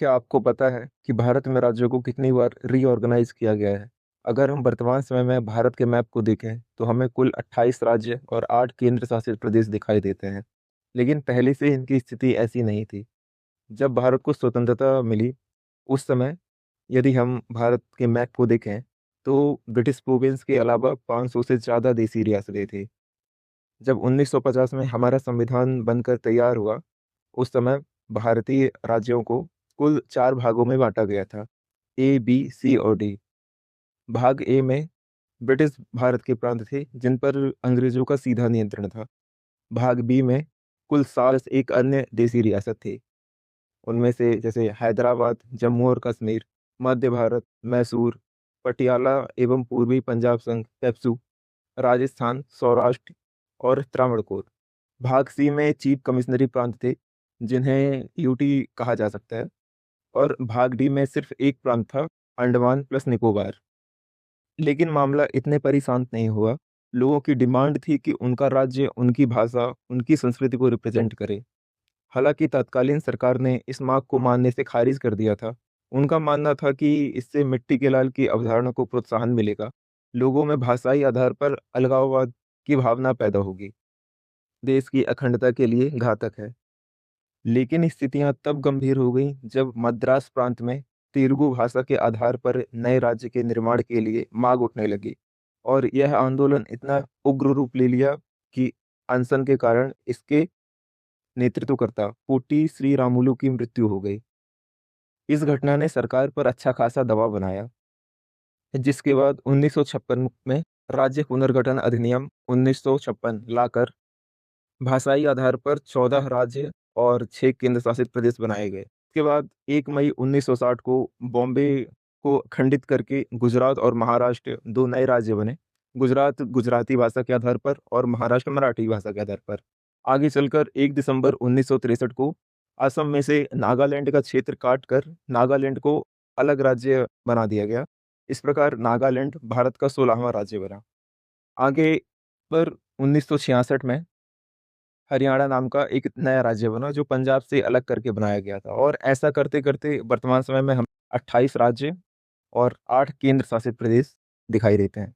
क्या आपको पता है कि भारत में राज्यों को कितनी बार रीऑर्गेनाइज किया गया है? अगर हम वर्तमान समय में भारत के मैप को देखें तो हमें कुल 28 राज्य और 8 केंद्र शासित प्रदेश दिखाई देते हैं। लेकिन पहले से इनकी स्थिति ऐसी नहीं थी। जब भारत को स्वतंत्रता मिली, उस समय यदि हम भारत के मैप को देखें तो ब्रिटिश प्रोविंस के अलावा 500 से ज़्यादा देसी रियासतें थी। जब 1950 में हमारा संविधान बनकर तैयार हुआ, उस समय भारतीय राज्यों को कुल 4 भागों में बाँटा गया था, ए, बी, सी और डी। भाग ए में ब्रिटिश भारत के प्रांत थे, जिन पर अंग्रेज़ों का सीधा नियंत्रण था। भाग बी में कुल 61 अन्य देशी रियासत थे। उनमें से जैसे हैदराबाद, जम्मू और कश्मीर, मध्य भारत, मैसूर, पटियाला एवं पूर्वी पंजाब संघ, पेप्सू, राजस्थान, सौराष्ट्र और त्रावणकोर। भाग सी में चीफ कमिश्नरी प्रांत थे, जिन्हें यूटी कहा जा सकता है। और भाग डी में सिर्फ एक प्रांत था, अंडमान प्लस निकोबार। लेकिन मामला इतने पर ही शांत नहीं हुआ। लोगों की डिमांड थी कि उनका राज्य उनकी भाषा, उनकी संस्कृति को रिप्रेजेंट करे। हालांकि तत्कालीन सरकार ने इस मांग को मानने से खारिज कर दिया था। उनका मानना था कि इससे मिट्टी के लाल की अवधारणा को प्रोत्साहन मिलेगा, लोगों में भाषाई आधार पर अलगाववाद की भावना पैदा होगी, देश की अखंडता के लिए घातक है। लेकिन स्थितियां तब गंभीर हो गईं जब मद्रास प्रांत में तेलुगु भाषा के आधार पर नए राज्य के निर्माण के लिए मांग उठने लगी और यह आंदोलन इतना उग्र रूप ले लिया कि अनशन के कारण इसके नेतृत्वकर्ता पोटी श्री रामुलु की मृत्यु हो गई। इस घटना ने सरकार पर अच्छा खासा दबाव बनाया, जिसके बाद 1956 में राज्य पुनर्गठन अधिनियम 1956 लाकर भाषाई आधार पर 14 राज्य और 6 केंद्र शासित प्रदेश बनाए गए। इसके बाद 1 मई 1960 को बॉम्बे को खंडित करके गुजरात और महाराष्ट्र 2 नए राज्य बने। गुजरात गुजराती भाषा के आधार पर और महाराष्ट्र मराठी भाषा के आधार पर। आगे चलकर 1 दिसंबर 1963 को असम में से नागालैंड का क्षेत्र काट कर नागालैंड को अलग राज्य बना दिया गया। इस प्रकार नागालैंड भारत का 16वां राज्य बना। आगे पर 1966 में हरियाणा नाम का एक नया राज्य बना, जो पंजाब से अलग करके बनाया गया था। और ऐसा करते-करते वर्तमान समय में हम 28 राज्य और 8 केंद्र शासित प्रदेश दिखाई देते हैं।